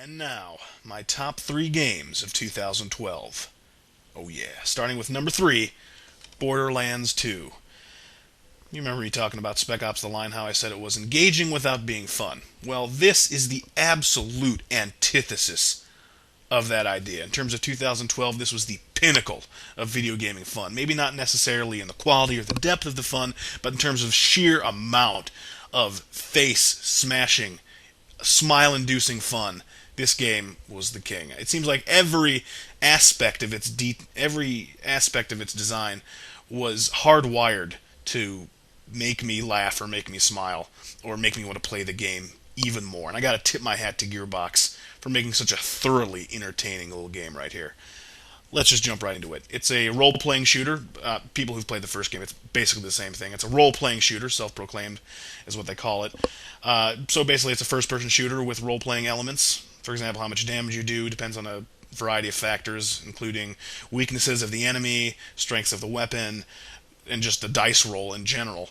And now, my top 3 games of 2012. Oh yeah, starting with number 3, Borderlands 2. You remember me talking about Spec Ops The Line, how I said it was engaging without being fun. Well, this is the absolute antithesis of that idea. In terms of 2012, this was the pinnacle of video gaming fun. Maybe not necessarily in the quality or the depth of the fun, but in terms of sheer amount of face smashing, smile inducing fun. This game was the king. It seems like every aspect of its design was hardwired to make me laugh or make me smile or make me want to play the game even more. And I got to tip my hat to Gearbox for making such a thoroughly entertaining little game right here. Let's just jump right into it. It's a role-playing shooter. People who've played the first game, it's basically the same thing. It's a role-playing shooter, self-proclaimed is what they call it. So basically, it's a first-person shooter with role-playing elements. For example, how much damage you do depends on a variety of factors, including weaknesses of the enemy, strengths of the weapon, and just the dice roll in general.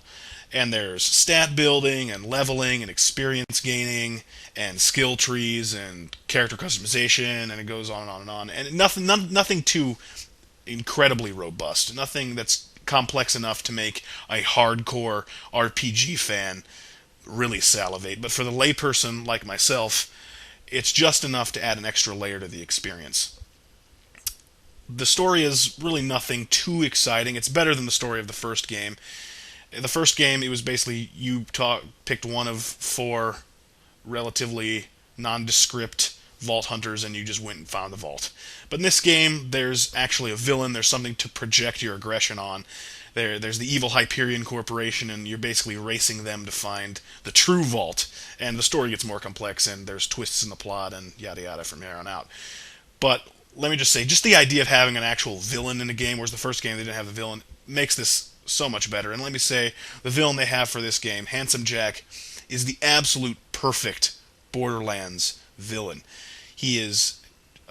And there's stat building and leveling and experience gaining and skill trees and character customization, and it goes on and on and on. And nothing too incredibly robust. Nothing that's complex enough to make a hardcore RPG fan really salivate. But for the layperson like myself, it's just enough to add an extra layer to the experience. The story is really nothing too exciting. It's better than the story of the first game. In the first game, it was basically picked one of 4 relatively nondescript vault hunters and you just went and found the vault. But in this game, there's actually a villain. There's something to project your aggression on. There's the evil Hyperion Corporation, and you're basically racing them to find the true vault. And the story gets more complex, and there's twists in the plot, and yada yada from here on out. But let me just say, just the idea of having an actual villain in a game, whereas the first game they didn't have the villain, makes this so much better. And let me say, the villain they have for this game, Handsome Jack, is the absolute perfect Borderlands villain. He is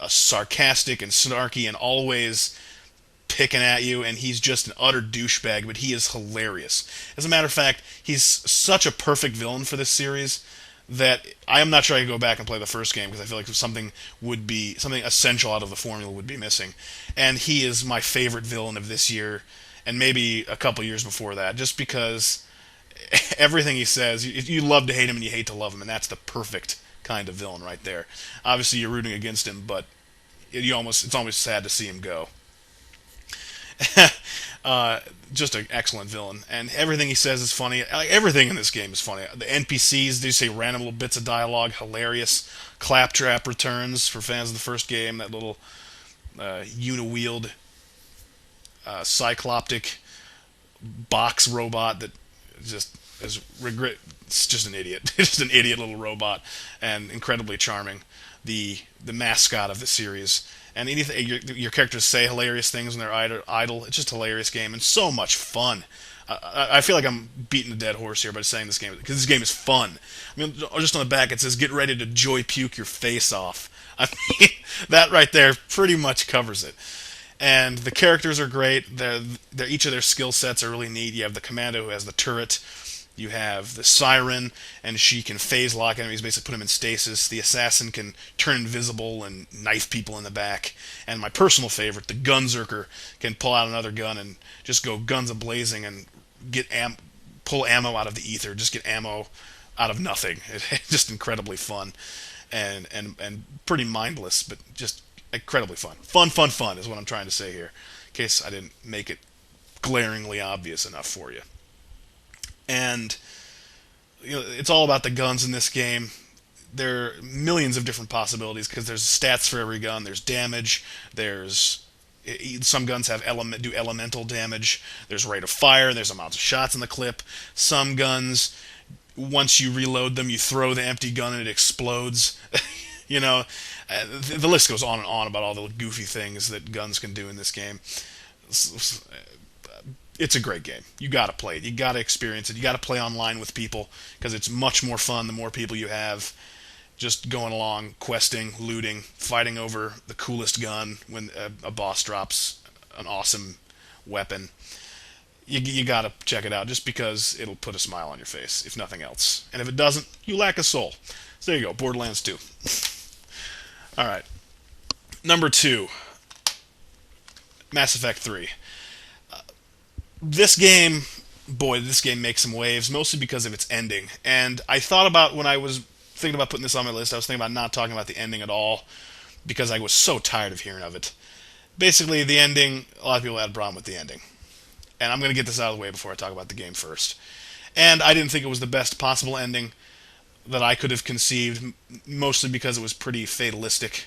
sarcastic and snarky and always picking at you, and he's just an utter douchebag, but he is hilarious. As a matter of fact, he's such a perfect villain for this series that I am not sure I could go back and play the first game because I feel like something essential out of the formula would be missing. And he is my favorite villain of this year, and maybe a couple years before that, just because everything he says, you love to hate him and you hate to love him, and that's the perfect kind of villain right there. Obviously, you're rooting against him, but it's almost sad to see him go. Just an excellent villain, and everything he says is funny. Like, everything in this game is funny. The NPCs do say random little bits of dialogue, hilarious. Claptrap returns for fans of the first game. That little uni-wheeled cycloptic box robot that just is regret. It's just an idiot. It's just an idiot little robot, and incredibly charming. The mascot of the series. And anything your characters say hilarious things when they're idle. It's just a hilarious game and so much fun. I feel like I'm beating a dead horse here by saying this game because this game is fun. I mean, just on the back it says "Get ready to joy puke your face off." I mean, that right there pretty much covers it. And the characters are great. Each of their skill sets are really neat. You have the commando who has the turret. You have the siren, and she can phase lock enemies, basically put them in stasis. The assassin can turn invisible and knife people in the back. And my personal favorite, the gunzerker, can pull out another gun and just go guns a-blazing and pull ammo out of the ether, just get ammo out of nothing. It's just incredibly fun and pretty mindless, but just incredibly fun. Fun is what I'm trying to say here, in case I didn't make it glaringly obvious enough for you. And it's all about the guns in this game. There are millions of different possibilities because there's stats for every gun. There's damage. There's some guns do elemental damage. There's rate of fire. There's amounts of shots in the clip. Some guns, once you reload them, you throw the empty gun and it explodes. The list goes on and on about all the goofy things that guns can do in this game. It's a great game. You got to play it. You got to experience it. You got to play online with people because it's much more fun the more people you have. Just going along, questing, looting, fighting over the coolest gun when a boss drops an awesome weapon. You got to check it out just because it'll put a smile on your face, if nothing else. And if it doesn't, you lack a soul. So there you go, Borderlands 2. All right. Number two, Mass Effect 3. This game, boy, this game makes some waves, mostly because of its ending. And I thought about when I was thinking about putting this on my list, I was thinking about not talking about the ending at all because I was so tired of hearing of it. Basically, the ending, a lot of people had a problem with the ending. And I'm going to get this out of the way before I talk about the game first. And I didn't think it was the best possible ending that I could have conceived, mostly because it was pretty fatalistic,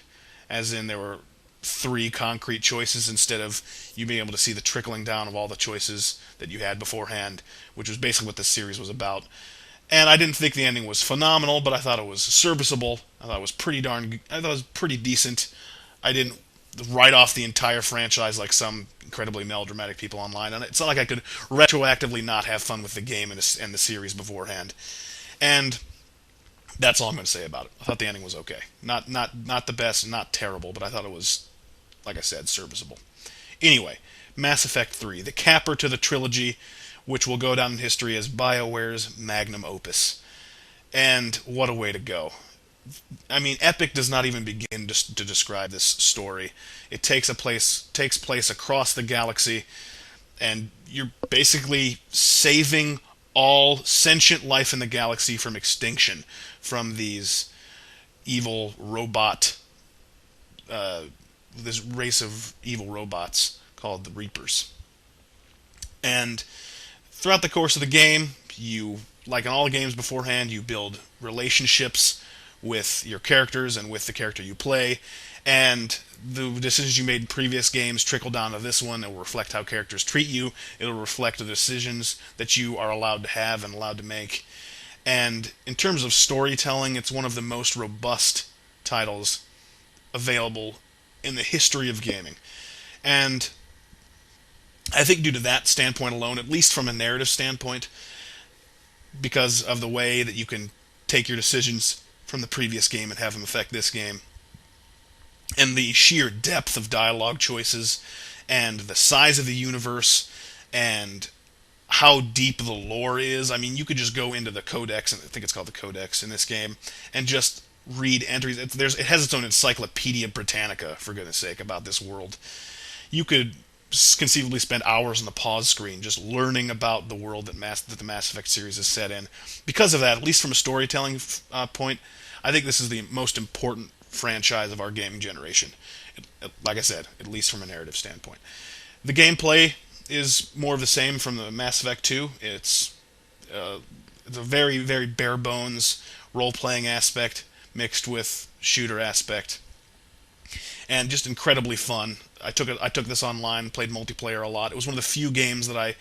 as in there were three concrete choices instead of you being able to see the trickling down of all the choices that you had beforehand, which was basically what this series was about. And I didn't think the ending was phenomenal, but I thought it was serviceable. I thought it was pretty darn. I thought it was pretty decent. I didn't write off the entire franchise like some incredibly melodramatic people online. And it's not like I could retroactively not have fun with the game and the series beforehand. And that's all I'm going to say about it. I thought the ending was okay. Not the best, not terrible, but I thought it was, like I said, serviceable. Anyway, Mass Effect 3, the capper to the trilogy, which will go down in history as BioWare's magnum opus. And what a way to go. I mean, epic does not even begin to describe this story. It takes place across the galaxy, and you're basically saving all sentient life in the galaxy from extinction from these evil robot, this race of evil robots called the Reapers. And throughout the course of the game, you, like in all the games beforehand, you build relationships with your characters and with the character you play, and the decisions you made in previous games trickle down to this one. It will reflect how characters treat you. It'll reflect the decisions that you are allowed to have and allowed to make. And in terms of storytelling, it's one of the most robust titles available in the history of gaming. And I think due to that standpoint alone, at least from a narrative standpoint, because of the way that you can take your decisions from the previous game and have them affect this game, and the sheer depth of dialogue choices, and the size of the universe, and how deep the lore is. I mean, you could just go into the Codex, and I think it's called the Codex in this game, and just read entries. It has its own Encyclopedia Britannica, for goodness sake, about this world. You could conceivably spend hours on the pause screen just learning about the world that the Mass Effect series is set in. Because of that, at least from a storytelling point, I think this is the most important franchise of our gaming generation. Like I said, at least from a narrative standpoint. The gameplay is more of the same from the Mass Effect 2. It's a very, very bare bones role-playing aspect mixed with shooter aspect, and just incredibly fun. I took this online, played multiplayer a lot. It was one of the few games that I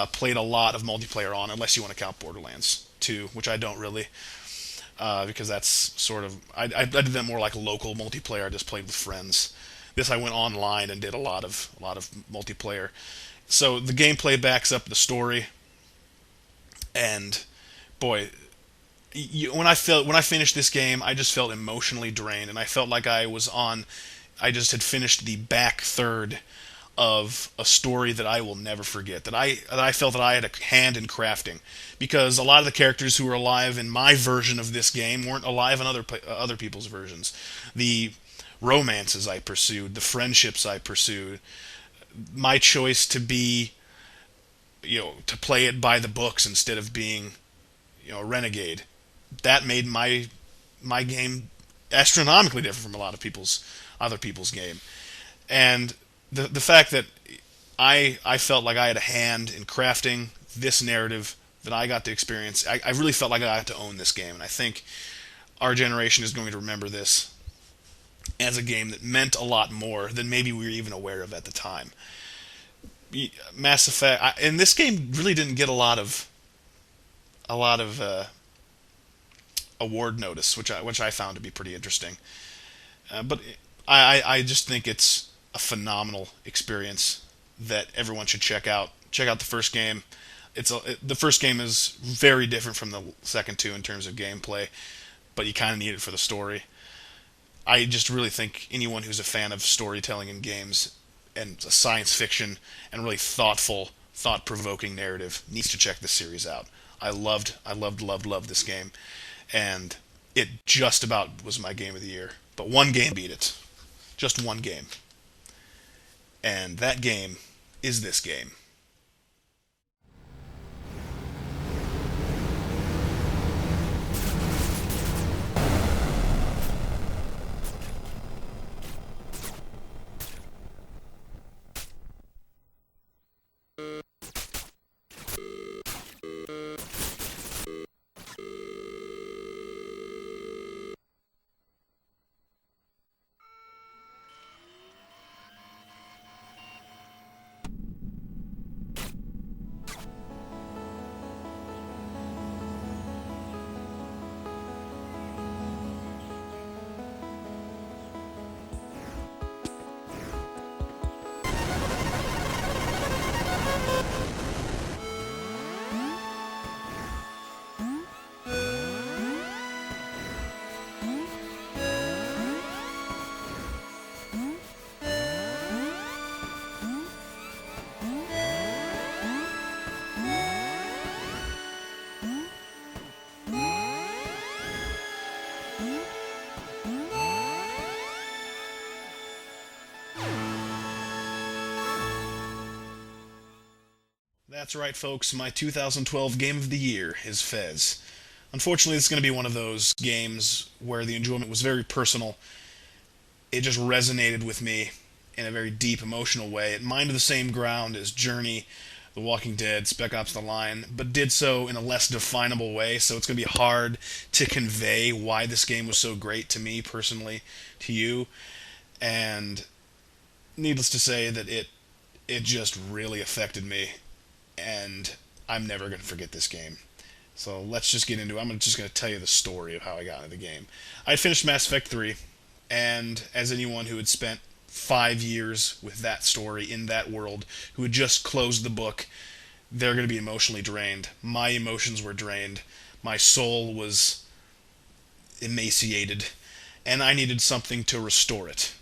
played a lot of multiplayer on, unless you want to count Borderlands 2, which I don't really, because that's sort of I did that more like local multiplayer. I just played with friends. This I went online and did a lot of multiplayer. So the gameplay backs up the story, and boy, when I finished this game, I just felt emotionally drained, and I felt like I just had finished the back third of a story that I will never forget. That I felt that I had a hand in crafting, because a lot of the characters who were alive in my version of this game weren't alive in other people's versions. The romances I pursued, the friendships I pursued, my choice to be, to play it by the books instead of being, a renegade. That made my game astronomically different from a lot of other people's game. And the fact that I felt like I had a hand in crafting this narrative that I got to experience, I really felt like I got to own this game, and I think our generation is going to remember this as a game that meant a lot more than maybe we were even aware of at the time. Mass Effect, and this game really didn't get a lot of award notice, which I found to be pretty interesting. But I just think it's a phenomenal experience that everyone should check out. Check out the first game. The first game is very different from the second two in terms of gameplay, but you kind of need it for the story. I just really think anyone who's a fan of storytelling in games and science fiction and really thought-provoking narrative needs to check this series out. I loved this game, and it just about was my game of the year. but one game beat it. Just one game. And that game is this game. That's right, folks. My 2012 Game of the Year is Fez. Unfortunately, it's going to be one of those games where the enjoyment was very personal. It just resonated with me in a very deep, emotional way. It mined the same ground as Journey, The Walking Dead, Spec Ops: The Line, but did so in a less definable way, so it's going to be hard to convey why this game was so great to me personally, to you, and needless to say that it just really affected me, and I'm never going to forget this game. So let's just get into it. I'm just going to tell you the story of how I got into the game. I had finished Mass Effect 3, and as anyone who had spent 5 years with that story in that world, who had just closed the book, they're going to be emotionally drained. My emotions were drained. My soul was emaciated, and I needed something to restore it.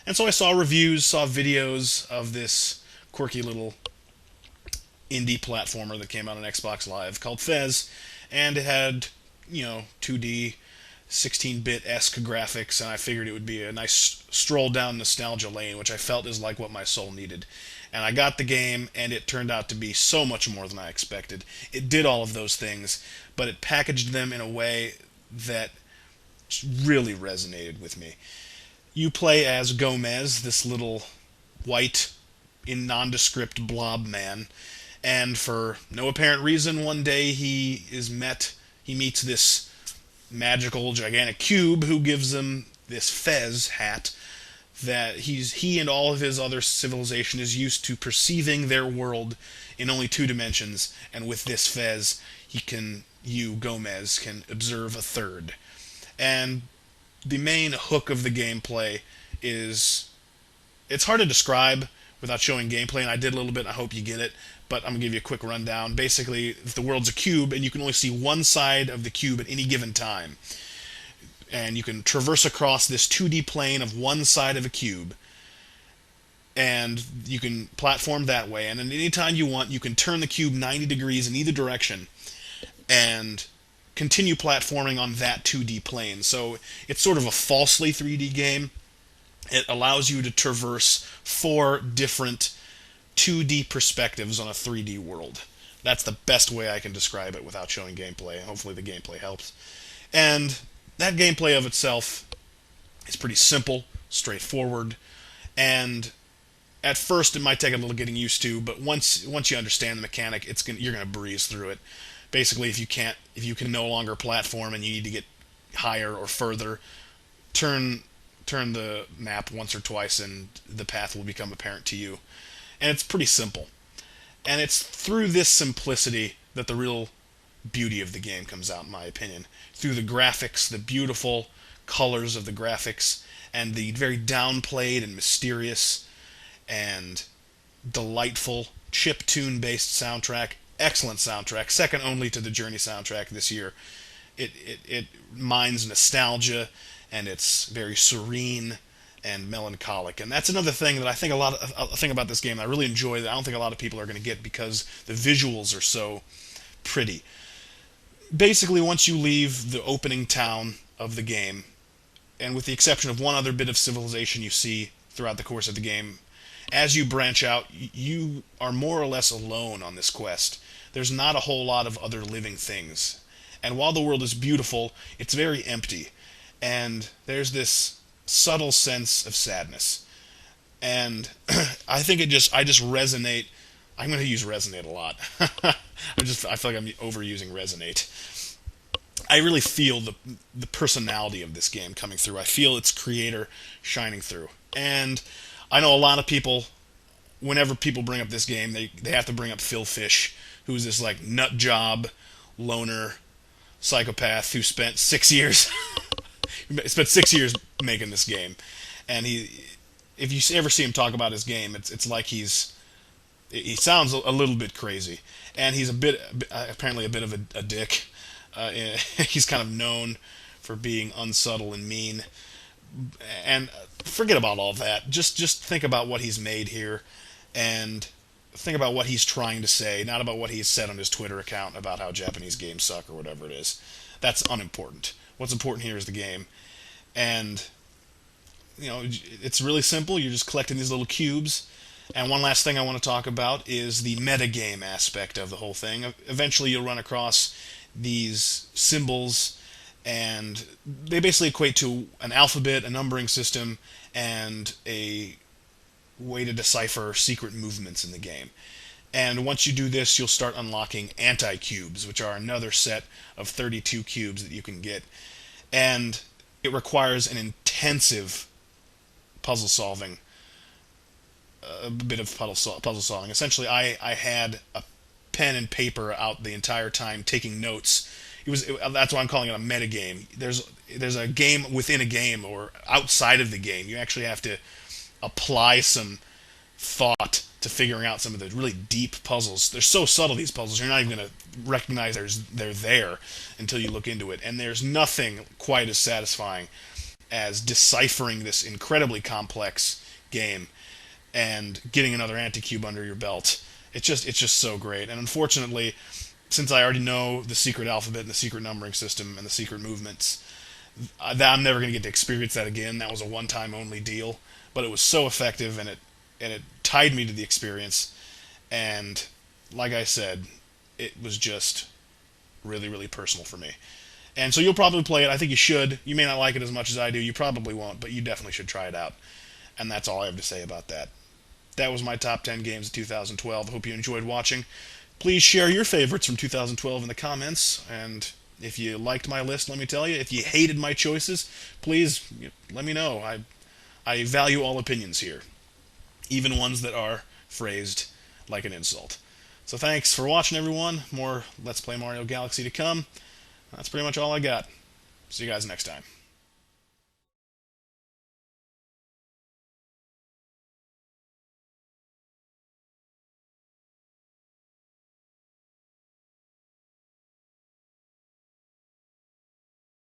And so I saw reviews, saw videos of this quirky little indie platformer that came out on Xbox Live called Fez, and it had, 2D, 16-bit-esque graphics, and I figured it would be a nice stroll down nostalgia lane, which I felt is like what my soul needed. And I got the game, and it turned out to be so much more than I expected. It did all of those things, but it packaged them in a way that really resonated with me. You play as Gomez, this little white, nondescript blob man, and for no apparent reason, one day he meets this magical, gigantic cube who gives him this Fez hat that he and all of his other civilization is used to perceiving their world in only 2 dimensions, and with this Fez, Gomez, can observe a third. And the main hook of the gameplay is, it's hard to describe without showing gameplay, and I did a little bit, and I hope you get it, but I'm going to give you a quick rundown. Basically, the world's a cube, and you can only see one side of the cube at any given time. And you can traverse across this 2D plane of one side of a cube, and you can platform that way, and at any time you want, you can turn the cube 90 degrees in either direction, and continue platforming on that 2D plane. So it's sort of a falsely 3D game. It allows you to traverse 4 different 2D perspectives on a 3D world. That's the best way I can describe it without showing gameplay. Hopefully the gameplay helps. And that gameplay of itself is pretty simple, straightforward, and at first it might take a little getting used to, but once you understand the mechanic, you're going to breeze through it. Basically, if you can no longer platform and you need to get higher or further, turn the map once or twice and the path will become apparent to you. And it's pretty simple. And it's through this simplicity that the real beauty of the game comes out, in my opinion. Through the graphics, the beautiful colors of the graphics, and the very downplayed and mysterious and delightful chiptune-based soundtrack. Excellent soundtrack, second only to the Journey soundtrack this year. It mines nostalgia, and it's very serene and melancholic. And that's another thing that I think about this game that I really enjoy, that I don't think a lot of people are going to get because the visuals are so pretty. Basically, once you leave the opening town of the game, and with the exception of one other bit of civilization you see throughout the course of the game, as you branch out, you are more or less alone on this quest. There's not a whole lot of other living things. And while the world is beautiful, it's very empty. And there's this subtle sense of sadness. And I just resonate. I'm going to use resonate a lot. I feel like I'm overusing resonate. I really feel the personality of this game coming through. I feel its creator shining through. And I know a lot of people, whenever people bring up this game, they have to bring up Phil Fish, who's this like nut job, loner, psychopath who spent 6 years spent 6 years making this game. And if you ever see him talk about his game, it's like he sounds a little bit crazy, and he's apparently a bit of a dick. He's kind of known for being unsubtle and mean. And forget about all that. Just think about what he's made here, and think about what he's trying to say, not about what he's said on his Twitter account about how Japanese games suck or whatever it is. That's unimportant. What's important here is the game, and it's really simple. You're just collecting these little cubes. And one last thing I want to talk about is the metagame aspect of the whole thing. Eventually, you'll run across these symbols, and they basically equate to an alphabet, a numbering system, and a way to decipher secret movements in the game. And once you do this, you'll start unlocking anti-cubes, which are another set of 32 cubes that you can get. And it requires an intensive puzzle solving, a bit of puzzle solving. Essentially, I had a pen and paper out the entire time taking notes. That's why I'm calling it a metagame. There's a game within a game or outside of the game. You actually have to apply some thought to figuring out some of the really deep puzzles. They're so subtle, these puzzles, you're not even going to recognize they're there until you look into it. And there's nothing quite as satisfying as deciphering this incredibly complex game and getting another anti-cube under your belt. It's just so great. And unfortunately, since I already know the secret alphabet and the secret numbering system and the secret movements, I'm never going to get to experience that again. That was a one-time only deal, but it was so effective, and it tied me to the experience. And like I said, it was just really, really personal for me. And so you'll probably play it. I think you should. You may not like it as much as I do. You probably won't, but you definitely should try it out. And that's all I have to say about that. That was my top 10 games of 2012. I hope you enjoyed watching. Please share your favorites from 2012 in the comments. And if you liked my list, let me tell you. If you hated my choices, please let me know. I value all opinions here, even ones that are phrased like an insult. So thanks for watching, everyone. More Let's Play Mario Galaxy to come. That's pretty much all I got. See you guys next time.